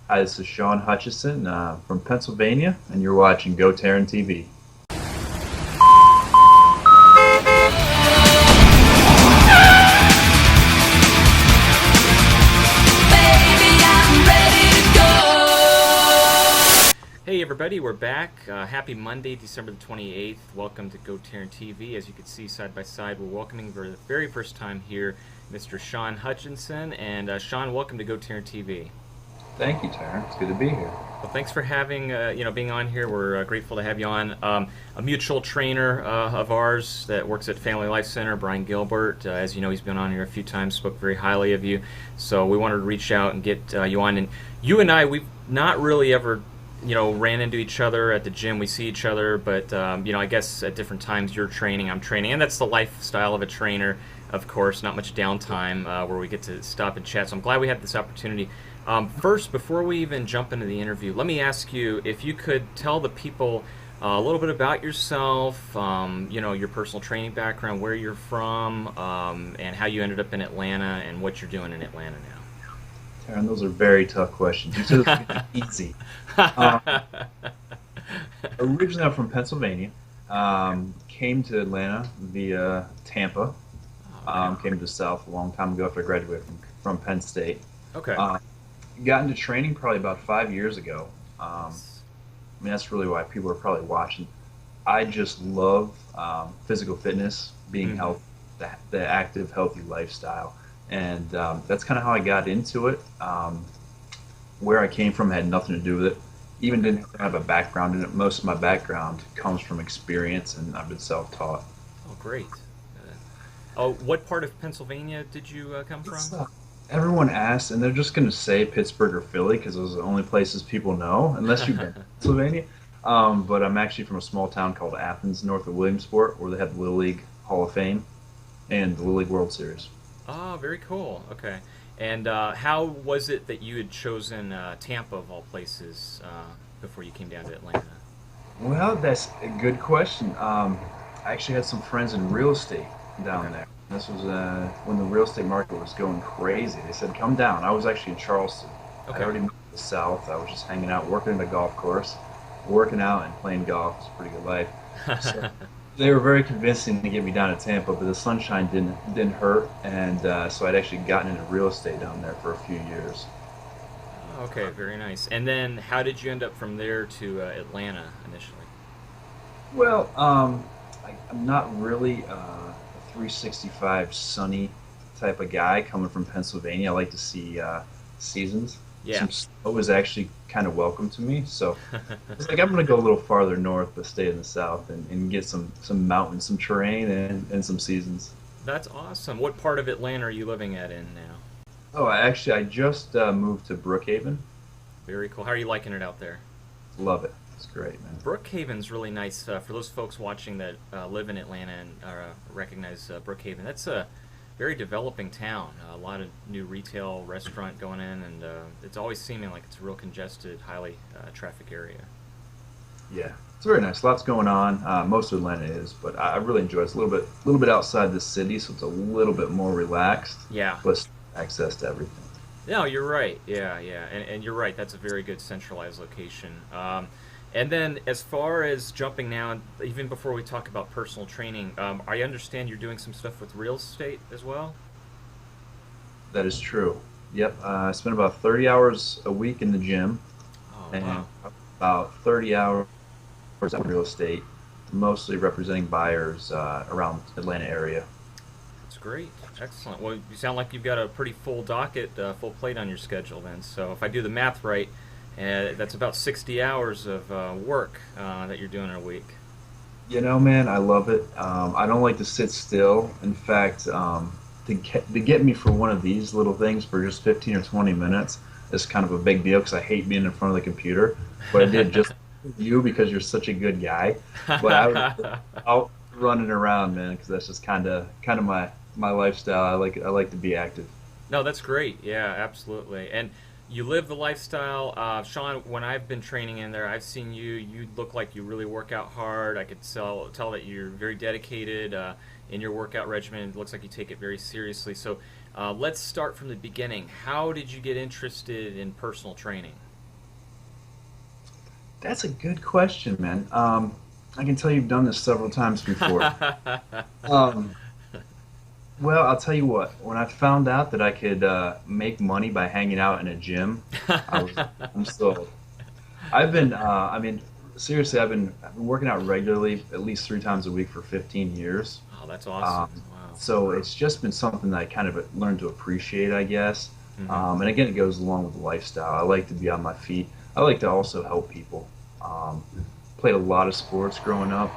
Hi, this is Shawn Hutchison from Pennsylvania, and you're watching GoTarryn TV. Hey everybody, we're back. Happy Monday, December the 28th. Welcome to GoTarryn TV. As you can see side by side, we're welcoming for the very first time here Mr. Shawn Hutchison. And Shawn, welcome to GoTarryn TV. Thank you, Tarryn. It's good to be here. Well, thanks for having, being on here. We're grateful to have you on. A mutual trainer of ours that works at Family Life Center, Brian Gilbert. As you know, he's been on here a few times, spoke very highly of you. So we wanted to reach out and get you on. And you and I, we've not really ever ran into each other at the gym. We see each other, but I guess at different times you're training, I'm training, and that's the lifestyle of a trainer, of course. Not much downtime where we get to stop and chat. So I'm glad we had this opportunity. First, before we even jump into the interview, let me ask you if you could tell the people a little bit about yourself, your personal training background, where you're from, and how you ended up in Atlanta, and what you're doing in Atlanta now. Tarryn, those are very tough questions. You said it was easy. Originally, I'm from Pennsylvania. Came to Atlanta via Tampa. Came to the South a long time ago after I graduated from Penn State. Okay. Got into training probably about 5 years ago. That's really why people are probably watching. I just love physical fitness, being healthy, the active, healthy lifestyle. And that's kind of how I got into it. Where I came from had nothing to do with it. Even didn't have a background in it. Most of my background comes from experience, and I've been self-taught. Oh, great. What part of Pennsylvania did you come from? Everyone asks, and they're just going to say Pittsburgh or Philly because those are the only places people know, unless you've been to Pennsylvania. But I'm actually from a small town called Athens, north of Williamsport, where they have the Little League Hall of Fame and the Little League World Series. Oh, very cool. Okay. And how was it that you had chosen Tampa, of all places, before you came down to Atlanta? Well, that's a good question. I actually had some friends in real estate down there. This was when the real estate market was going crazy. They said, come down. I was actually in Charleston. Okay. I already moved to the South. I was just hanging out, working in a golf course, working out and playing golf. It's a pretty good life. So they were very convincing to get me down to Tampa, but the sunshine didn't hurt, and so I'd actually gotten into real estate down there for a few years. Okay, very nice. And then how did you end up from there to Atlanta initially? Well, I'm not really a 365 sunny type of guy coming from Pennsylvania. I like to see seasons. Yeah. Some snow is actually kind of welcome to me, so it's like I'm going to go a little farther north but stay in the south and get some mountains, some terrain, and some seasons. That's awesome. What part of Atlanta are you living at in now? Oh, I just moved to Brookhaven. Very cool. How are you liking it out there? Love it. It's great, man. Brookhaven's really nice. For those folks watching that live in Atlanta and recognize Brookhaven, that's a very developing town. A lot of new retail, restaurant going in, and it's always seeming like it's a real congested, highly traffic area. Yeah, it's very nice. Lots going on. Most of Atlanta is, but I really enjoy it. It's a little bit outside the city, so it's a little bit more relaxed. Yeah. Plus access to everything. No, you're right. Yeah, and you're right. That's a very good centralized location. And then, as far as jumping now, even before we talk about personal training, I understand you're doing some stuff with real estate as well? That is true. Yep, I spend about 30 hours a week in the gym, Oh, and wow. about 30 hours in real estate, mostly representing buyers around Atlanta area. That's great. Excellent. Well, you sound like you've got a pretty full docket, full plate on your schedule then. So if I do the math right, that's about 60 hours of work that you're doing in a week. You know, man, I love it. I don't like to sit still. In fact, to get me for one of these little things for just 15 or 20 minutes is kind of a big deal because I hate being in front of the computer. But I did just you because you're such a good guy. But I was out running around, man, because that's just kind of my lifestyle. I like to be active. No, that's great. Yeah, absolutely. And you live the lifestyle. Shawn, when I've been training in there, I've seen you. You look like you really work out hard. I could tell that you're very dedicated in your workout regimen. It looks like you take it very seriously. So let's start from the beginning. How did you get interested in personal training? That's a good question, man. I can tell you've done this several times before. Um, well, I'll tell you what. When I found out that I could make money by hanging out in a gym, I was I'm sold. I mean, seriously, I've been working out regularly, at least 3 times a week for 15 years. Oh, that's awesome. Um, Wow. so it's just been something that I kind of learned to appreciate, I guess. Hmm. And again, it goes along with the lifestyle. I like to be on my feet. I like to also help people. Played a lot of sports growing up.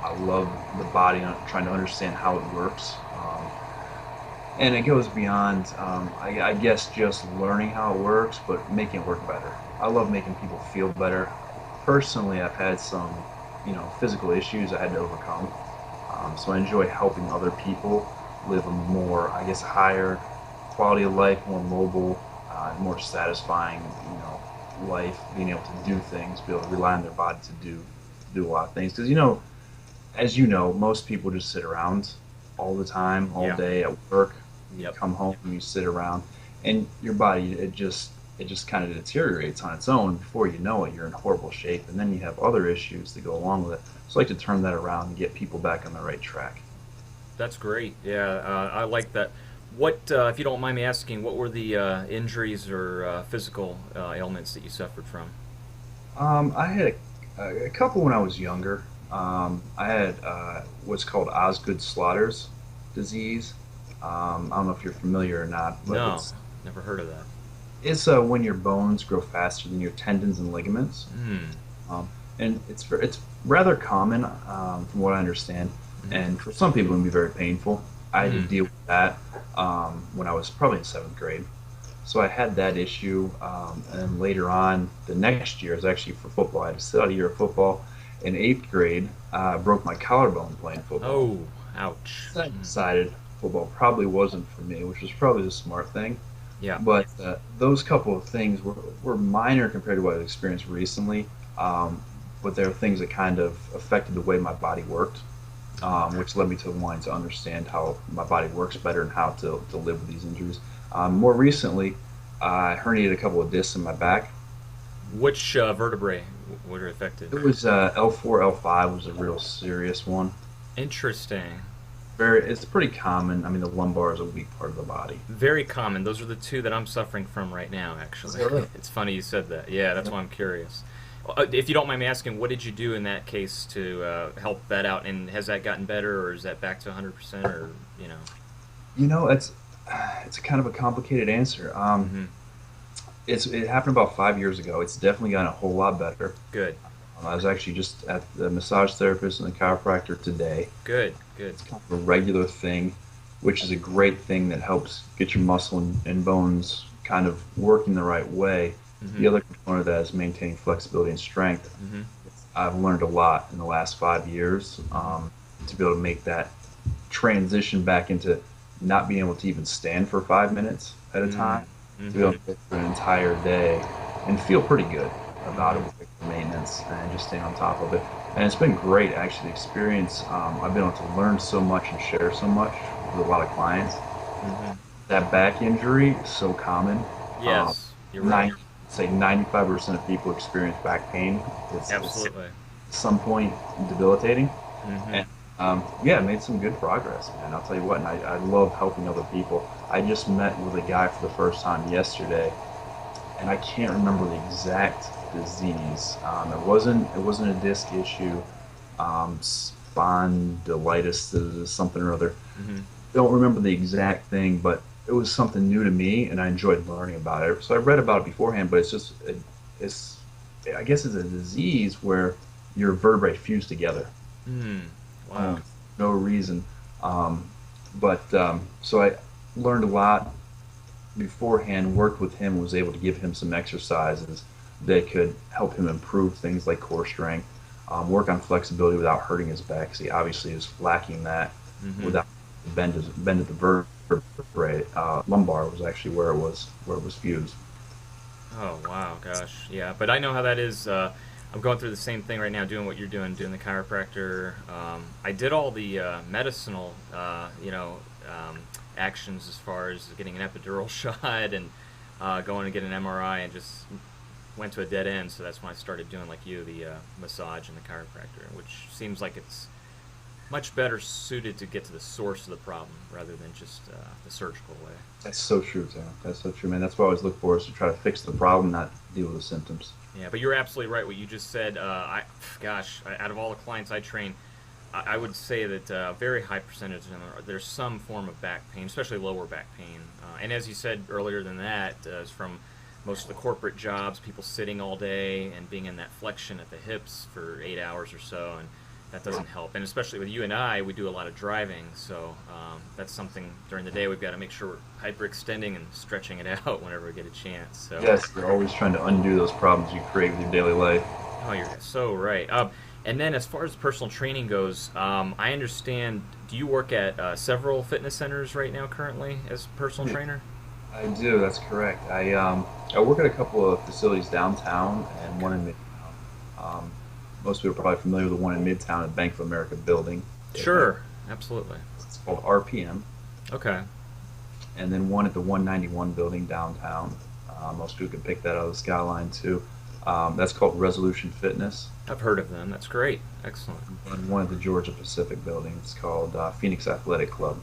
I love the body, trying to understand how it works. And it goes beyond, I guess, just learning how it works, but making it work better. I love making people feel better. Personally, I've had some, physical issues I had to overcome. So I enjoy helping other people live a more, I guess, higher quality of life, more mobile, more satisfying, life. Being able to do things, be able to rely on their body to do a lot of things. Because as you know, most people just sit around all the time, all Yeah. day at work. You Yep. come home and you sit around, and your body it just kind of deteriorates on its own. Before you know it, you're in horrible shape, and then you have other issues that go along with it. So I like to turn that around and get people back on the right track. That's great. Yeah, I like that. What, if you don't mind me asking, what were the injuries or physical ailments that you suffered from? I had a couple when I was younger. I had what's called Osgood-Schlatter's disease. I don't know if you're familiar or not, but No, it's never heard of that. it's when your bones grow faster than your tendons and ligaments. Hmm. Um, and it's rather common, from what I understand. Mm-hmm. And for some people, it can be very painful. I had to Mm. deal with that when I was probably in seventh grade. So I had that issue, and later on, the next year is actually for football. I had to sit out a year of football. In eighth grade, I broke my collarbone playing football. Oh, ouch. So I Mm. decided football probably wasn't for me, which was probably the smart thing. Yeah. But those couple of things were minor compared to what I've experienced recently. Um, but there are things that kind of affected the way my body worked, which led me to wanting to understand how my body works better and how to live with these injuries. More recently, I herniated a couple of discs in my back. Which vertebrae were affected? It was L4, L5 was a real serious one. Interesting. It's pretty common. I mean, the lumbar is a weak part of the body. Very common. Those are the two that I'm suffering from right now, Is actually. that right? It's funny you said that. Yeah, that's why I'm curious. If you don't mind me asking, what did you do in that case to help that out? And has that gotten better, or is that back to 100%, or, you know? It's kind of a complicated answer. Mm-hmm. It happened about 5 years ago. It's definitely gotten a whole lot better. Good. I was actually just at the massage therapist and the chiropractor today. Good. Good. It's kind of a regular thing, which is a great thing that helps get your muscle and bones kind of working the right way. Mm-hmm. The other component of that is maintaining flexibility and strength. Mm-hmm. I've learned a lot in the last 5 years, to be able to make that transition back into not being able to even stand for 5 minutes at a time, to be able Mm-hmm. to go through an entire day and feel pretty good about it with the maintenance and just staying on top of it. And it's been great, actually, the experience. I've been able to learn so much and share so much with a lot of clients. Mm-hmm. That back injury is so common. Um, Yes, you're right. 90, say 95% of people experience back pain. It's at Absolutely. some point debilitating. Mm-hmm. And yeah, I made some good progress, man. I'll tell you what, and I love helping other people. I just met with a guy for the first time yesterday, and I can't remember the exact disease. It wasn't a disc issue, spondylitis, something or other. Mm-hmm. Don't remember the exact thing, but it was something new to me, and I enjoyed learning about it. So I read about it beforehand, but it's I guess it's a disease where your vertebrae fuse together. Mm. Um, Wow. no reason. Um, but so I learned a lot beforehand, worked with him, was able to give him some exercises that could help him improve things like core strength, work on flexibility without hurting his back. 'Cause he obviously is lacking that Mm-hmm. without bend at the vertebrae. Lumbar was actually where it was fused. Oh wow, gosh, yeah. But I know how that is. I'm going through the same thing right now, doing what you're doing the chiropractor. I did all the medicinal, actions as far as getting an epidural shot and going to get an MRI and just went to a dead end, so that's when I started doing like you, the massage and the chiropractor, which seems like it's much better suited to get to the source of the problem rather than just the surgical way. That's so true, Tim. That's so true, man. That's what I always look for is to try to fix the problem, not deal with the symptoms. Yeah, but you're absolutely right. What you just said, out of all the clients I train, I would say that a very high percentage of them there's some form of back pain, especially lower back pain. And as you said earlier than that, is from most of the corporate jobs, people sitting all day and being in that flexion at the hips for 8 hours or so, and that doesn't help. And especially with you and I, we do a lot of driving, so that's something during the day we've got to make sure we're hyperextending and stretching it out whenever we get a chance. So. Yes, you're always trying to undo those problems you create with your daily life. Oh, you're so right. And then as far as personal training goes, I understand, do you work at several fitness centers right now currently as a personal trainer? I do, that's correct. I work at a couple of facilities downtown and one in Midtown. Most people are probably familiar with the one in Midtown, the Bank of America building. Sure, absolutely. It's called RPM. Okay. And then one at the 191 building downtown. Most people can pick that out of the skyline too. That's called Resolution Fitness. I've heard of them. That's great. Excellent. And one at the Georgia Pacific building. It's called Phoenix Athletic Club.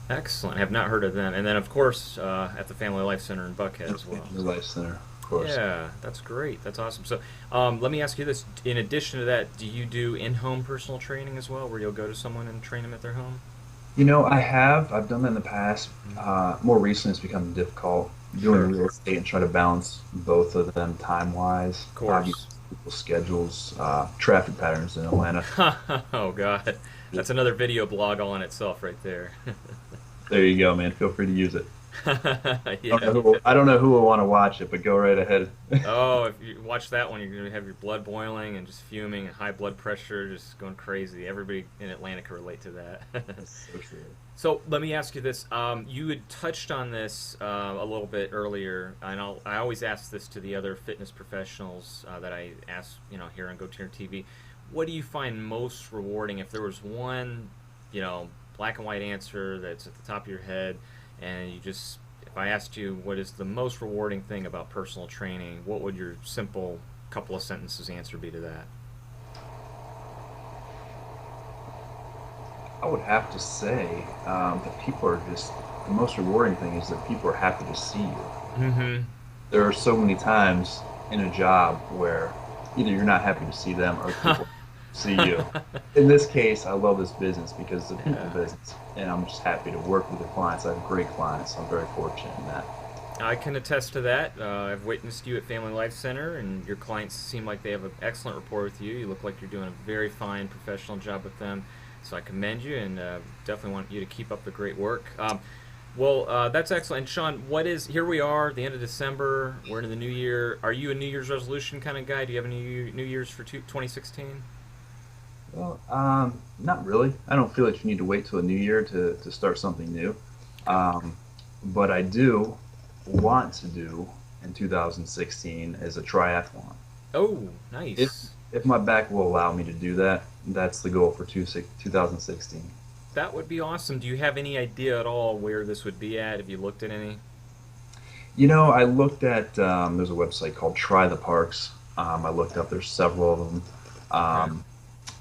Excellent. I have not heard of them. And then, of course, at the Family Life Center in Buckhead as well. The Life Center, of course. Yeah, that's great. That's awesome. So let me ask you this. In addition to that, do you do in-home personal training as well, where you'll go to someone and train them at their home? You know, I have. I've done that in the past. More recently, it's become difficult doing real estate and try to balance both of them time-wise. Of course. People's schedules, traffic patterns in Atlanta. Oh, God. That's another video blog all in itself right there. There you go, man. Feel free to use it. Yeah. I don't know who will want to watch it, but go right ahead. Oh, if you watch that one, you're going to have your blood boiling and just fuming and high blood pressure, just going crazy. Everybody in Atlanta can relate to that. That's so true. So let me ask you this. You had touched on this a little bit earlier, and I always ask this to the other fitness professionals that I ask, here on GoTarryn TV. What do you find most rewarding? If there was one, black and white answer that's at the top of your head, and if I asked you what is the most rewarding thing about personal training, what would your simple couple of sentences answer be to that? I would have to say that people are the most rewarding thing is that people are happy to see you. Mm-hmm. There are so many times in a job where either you're not happy to see them or people see you. In this case, I love this business because it's a people business, and I'm just happy to work with the clients. I have great clients. I'm very fortunate in that. I can attest to that. I've witnessed you at Family Life Center, and your clients seem like they have an excellent rapport with you. You look like you're doing a very fine professional job with them. So I commend you, and definitely want you to keep up the great work. That's excellent. And Shawn, here we are, the end of December, we're into the new year. Are you a New Year's resolution kind of guy? Do you have any New Year's for 2016? Well, not really. I don't feel like you need to wait till a new year to start something new. But I do want to do in 2016 is a triathlon. Oh, nice. If my back will allow me to do that, that's the goal for 2016. That would be awesome. Do you have any idea at all where this would be at? Have you looked at any? I looked at, there's a website called Try the Parks. I looked up, there's several of them.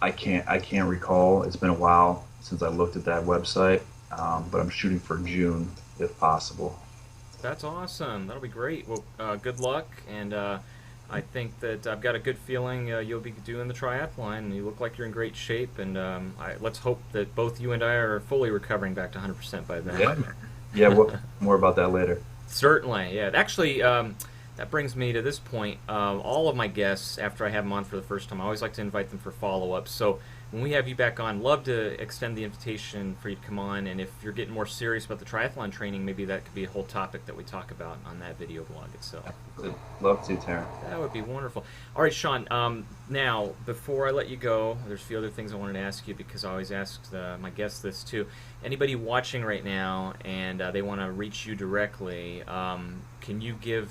I can't recall. It's been a while since I looked at that website, but I'm shooting for June if possible. That's awesome. That'll be great. Well, good luck, and I think that I've got a good feeling you'll be doing the triathlon, and you look like you're in great shape, and let's hope that both you and I are fully recovering back to 100% by then. Yeah, more about that later. Certainly, yeah. Actually, that brings me to this point. All of my guests, after I have them on for the first time, I always like to invite them for follow-ups. So when we have you back on, love to extend the invitation for you to come on. And if you're getting more serious about the triathlon training, maybe that could be a whole topic that we talk about on that video blog itself. I'd love to, Tarryn. That would be wonderful. All right, Shawn, now, before I let you go, there's a few other things I wanted to ask you because I always ask my guests this too. Anybody watching right now and they want to reach you directly, can you give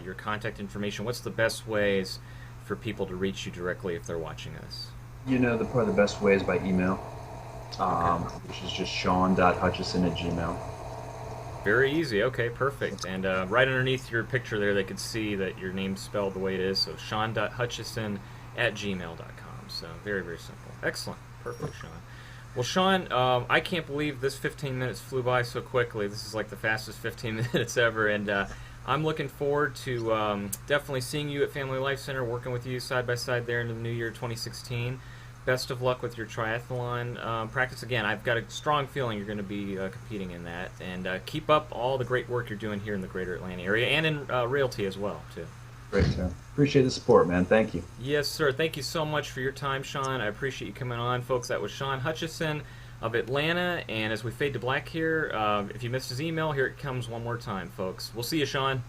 your contact information? What's the best ways for people to reach you directly if they're watching us? Probably the best way is by email, which is just shawn.hutchison@gmail.com. Very easy. Okay, perfect. And right underneath your picture there, they could see that your name's spelled the way it is. So Shawn.Hutchison@gmail.com. So very, very simple. Excellent. Perfect, Shawn. Well, Shawn, I can't believe this 15 minutes flew by so quickly. This is like the fastest 15 minutes ever. And I'm looking forward to definitely seeing you at Family Life Center, working with you side by side there in the new year 2016. Best of luck with your triathlon practice. Again, I've got a strong feeling you're going to be competing in that. And keep up all the great work you're doing here in the greater Atlanta area and in Realty as well, too. Great, Tim. Appreciate the support, man. Thank you. Yes, sir. Thank you so much for your time, Shawn. I appreciate you coming on. Folks, that was Shawn Hutchison of Atlanta. And as we fade to black here, if you missed his email, here it comes one more time, folks. We'll see you, Shawn.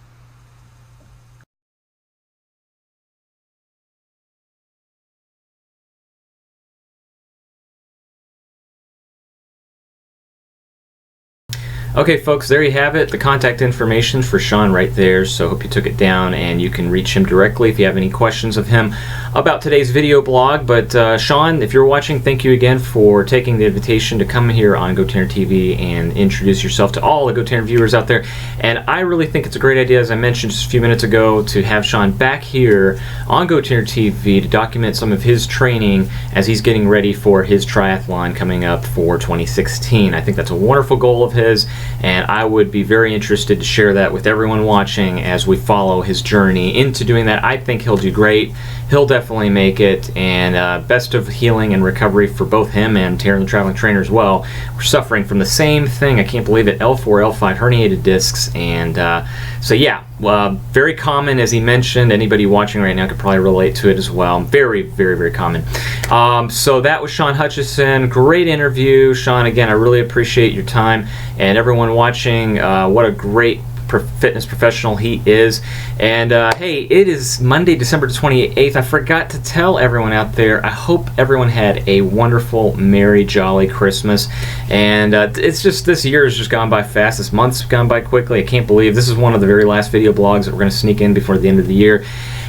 Okay, folks, there you have it. The contact information for Shawn right there. So hope you took it down and you can reach him directly if you have any questions of him about today's video blog. But Shawn, if you're watching, thank you again for taking the invitation to come here on GoTarryn TV and introduce yourself to all the GoTarryn viewers out there. And I really think it's a great idea, as I mentioned just a few minutes ago, to have Shawn back here on GoTarryn TV to document some of his training as he's getting ready for his triathlon coming up for 2016. I think that's a wonderful goal of his, and I would be very interested to share that with everyone watching as we follow his journey into doing that. I think he'll do great. He'll definitely make it, and best of healing and recovery for both him and Tarryn, the traveling trainer, as well. We're suffering from the same thing. I can't believe it. L4, L5 herniated discs, and so yeah, very common, as he mentioned. Anybody watching right now could probably relate to it as well. Very, very, very common. So that was Shawn Hutchison. Great interview, Shawn. Again, I really appreciate your time, and everyone watching. What a great fitness professional he is. And hey, it is Monday, December 28th. I forgot to tell everyone out there, I hope everyone had a wonderful, merry, jolly Christmas. And it's just, this year has just gone by fast. This month's gone by quickly. I can't believe this is one of the very last video blogs that we're going to sneak in before the end of the year.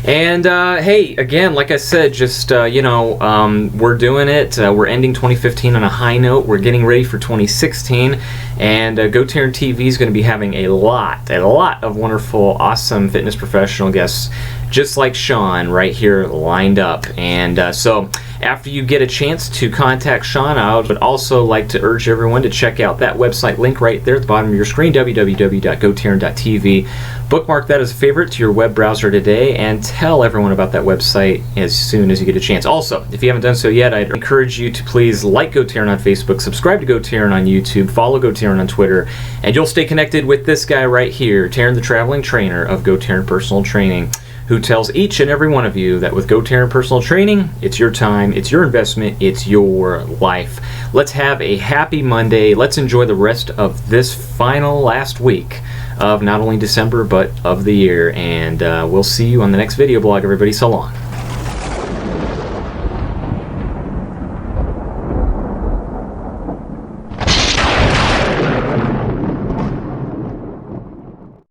And hey, again, like I said, just we're doing it. We're ending 2015 on a high note. We're getting ready for 2016, and GoTarryn TV is going to be having a lot of wonderful, awesome fitness professional guests, just like Shawn right here lined up. And so after you get a chance to contact Shawn, I would also like to urge everyone to check out that website link right there at the bottom of your screen, www.gotarryn.tv. Bookmark that as a favorite to your web browser today, and tell everyone about that website as soon as you get a chance. Also, if you haven't done so yet, I'd encourage you to please like GoTarryn on Facebook, subscribe to GoTarryn on YouTube, follow GoTarryn on Twitter, and you'll stay connected with this guy right here, Tarryn, the traveling trainer of GoTarryn Personal Training, who tells each and every one of you that with GoTarryn Personal Training, it's your time, it's your investment, it's your life. Let's have a happy Monday. Let's enjoy the rest of this final last week of not only December, but of the year. And we'll see you on the next video blog, everybody. So long.